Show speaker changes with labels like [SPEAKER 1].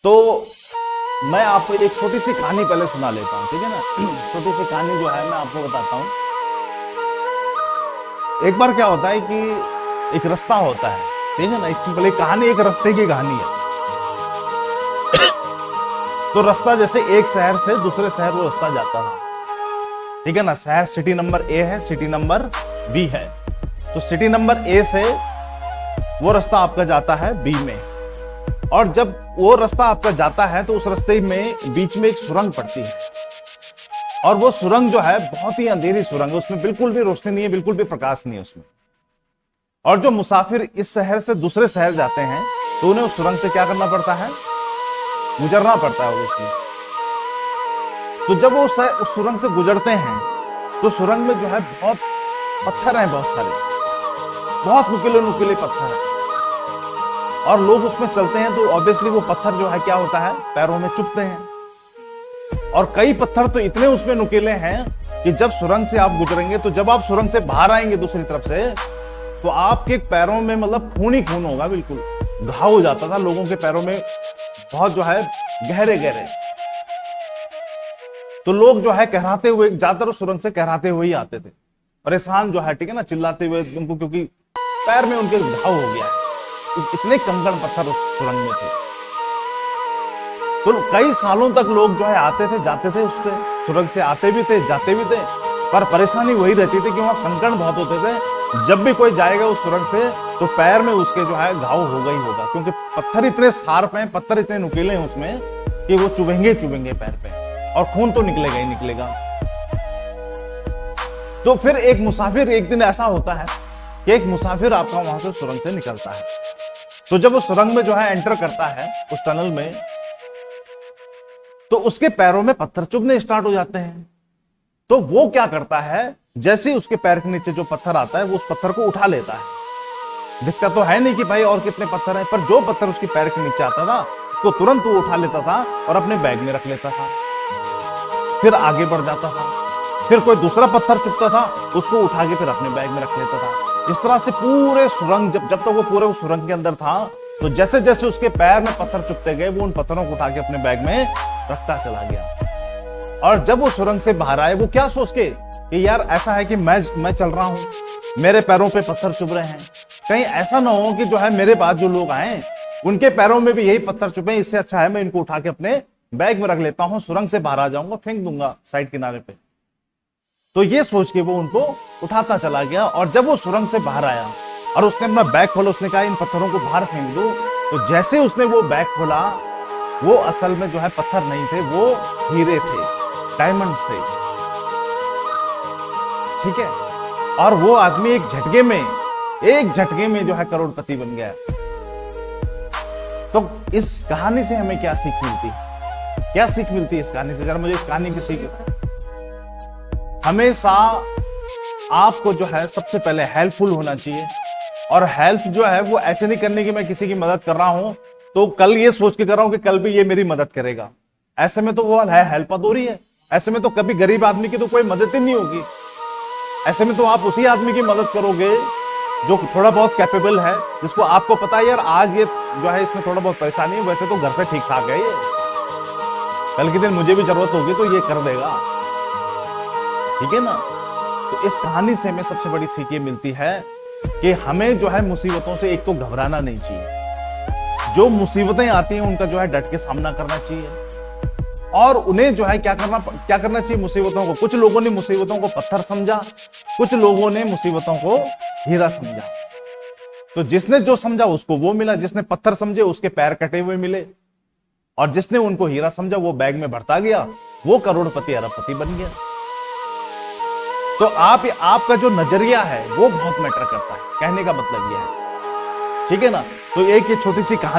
[SPEAKER 1] तो मैं आपको एक छोटी सी कहानी पहले सुना लेता हूं, ठीक है ना। छोटी सी कहानी जो है मैं आपको बताता हूं। एक बार क्या होता है कि एक रास्ता होता है, ठीक है ना। एक सिंपल एक कहानी, एक रास्ते की कहानी है। तो रास्ता जैसे एक शहर से दूसरे शहर वो रास्ता जाता था, ठीक है ना। शहर सिटी नंबर ए है, सिटी नंबर बी है। तो सिटी नंबर ए से वो रास्ता आपका जाता है बी में, और जब वो रास्ता आपका जाता है तो उस रास्ते में बीच में एक सुरंग पड़ती है, और वो सुरंग जो है बहुत ही अंधेरी सुरंग है, उसमें बिल्कुल भी रोशनी नहीं है, बिल्कुल भी प्रकाश नहीं है उसमें। और जो मुसाफिर इस शहर से दूसरे शहर जाते हैं तो उन्हें उस सुरंग से क्या करना पड़ता है, गुजरना पड़ता है इसलिए। तो जब वो उस सुरंग से गुजरते हैं तो सुरंग में जो है बहुत पत्थर हैं, बहुत सारे, बहुत नुकीले नुकीले पत्थर हैं, और लोग उसमें चलते हैं तो ऑब्वियसली वो पत्थर जो है क्या होता है, पैरों में चुभते हैं। और कई पत्थर तो इतने उसमें नुकीले हैं कि जब सुरंग से आप गुजरेंगे तो जब आप सुरंग से बाहर आएंगे दूसरी तरफ से तो आपके पैरों में मतलब खून ही खून होगा, बिल्कुल घाव हो जाता था लोगों के पैरों में, बहुत जो है गहरे गहरे। तो लोग जो है कहराते हुए, ज्यादातर सुरंग से कहराते हुए ही आते थे, परेशान जो है, ठीक है ना, चिल्लाते हुए उनको, क्योंकि पैर में उनके घाव हो गया है। इतने कंकड़ पत्थर उस सुरंग में थे। तो कई सालों तक लोग जो है आते थे जाते थे, उससे सुरंग से आते भी थे जाते भी थे, पर परेशानी वही रहती थी कि वहां कंकड़ बहुत होते थे। जब भी कोई जाएगा उस सुरंग से तो पैर में उसके जो है घाव होगा ही होगा, क्योंकि पत्थर इतने शार्प हैं, पत्थर इतने नुकीले हैं उसमें कि वो चुभेंगे चुभेंगे पैर पे, और खून तो निकलेगा ही निकलेगा। तो फिर एक मुसाफिर, एक दिन ऐसा होता है कि एक मुसाफिर आपका वहां से सुरंग से निकलता है। तो जब वो सुरंग में जो है एंटर करता है उस टनल में, तो उसके पैरों में पत्थर चुभने स्टार्ट हो जाते हैं। तो वो क्या करता है, जैसे ही उसके पैर के नीचे जो पत्थर आता है वो उस पत्थर को उठा लेता है। दिखता तो है नहीं कि भाई और कितने पत्थर हैं, पर जो पत्थर उसके पैर के नीचे आता था उसको तुरंत वो उठा लेता था और अपने बैग में रख लेता था। फिर आगे बढ़ जाता था, फिर कोई दूसरा पत्थर चुभता था उसको उठा के फिर अपने बैग में रख लेता था। इस तरह से पूरे सुरंग, जब तक वो पूरे सुरंग के अंदर था, तो जैसे जैसे उसके पैर में पत्थर चुभते गए वो उन पत्थरों को उठा के अपने बैग में रखता चला गया। और जब वो सुरंग से बाहर आए, वो क्या सोच के कि यार ऐसा है कि मैं चल रहा हूं, मेरे पैरों पे पत्थर चुभ रहे हैं, कहीं ऐसा ना हो कि जो है मेरे बाद जो लोग आए उनके पैरों में भी यही पत्थर चुभे, इससे अच्छा है मैं इनको उठा के अपने बैग में रख लेता हूं, सुरंग से बाहर आ जाऊंगा, फेंक दूंगा साइड किनारे पे। तो ये सोच के वो उनको उठाता चला गया। और जब वो सुरंग से बाहर आया और उसने अपना बैग खोला, उसने कहा इन पत्थरों को बाहर फेंक दो। तो जैसे उसने वो बैग खोला, वो असल में जो है पत्थर नहीं थे, वो हीरे थे, डायमंड्स थे, ठीक है। और वो आदमी एक झटके में जो है करोड़पति बन गया। तो इस कहानी से हमें क्या सीख मिलती है, क्या सीख मिलती है इस कहानी से, जरा मुझे इस कहानी की सीख। हमेशा आपको जो है सबसे पहले हेल्पफुल होना चाहिए, और हेल्प जो है वो ऐसे नहीं करने की मैं किसी की मदद कर रहा हूं तो कल ये सोच के कर रहा हूं कि कल भी ये मेरी मदद करेगा। ऐसे में तो वो है हेल्प अधूरी है। ऐसे में तो कभी गरीब आदमी की तो कोई मदद ही नहीं होगी। ऐसे में तो आप उसी आदमी की मदद करोगे जो थोड़ा बहुत कैपेबल है, जिसको आपको पता है यार आज ये जो है इसमें थोड़ा बहुत परेशानी है, वैसे तो घर से ठीक ठाक है ये, कल के दिन मुझे भी जरूरत होगी तो ये कर देगा, ठीक है ना। तो इस कहानी से हमें सबसे बड़ी सीख ये मिलती है कि हमें जो है मुसीबतों से एक तो घबराना नहीं चाहिए, जो मुसीबतें आती हैं उनका जो है डट के सामना करना चाहिए, और उन्हें जो है क्या करना चाहिए मुसीबतों को। कुछ लोगों ने मुसीबतों को पत्थर समझा, कुछ लोगों ने मुसीबतों को हीरा समझा। तो जिसने जो समझा उसको वो मिला, जिसने पत्थर समझे उसके पैर कटे हुए मिले, और जिसने उनको हीरा समझा वो बैग में भरता गया, वो करोड़पति अरबपति बन गया। तो आपका जो नजरिया है वो बहुत मैटर करता है, कहने का मतलब यह है, ठीक है ना। तो एक ये छोटी सी कहानी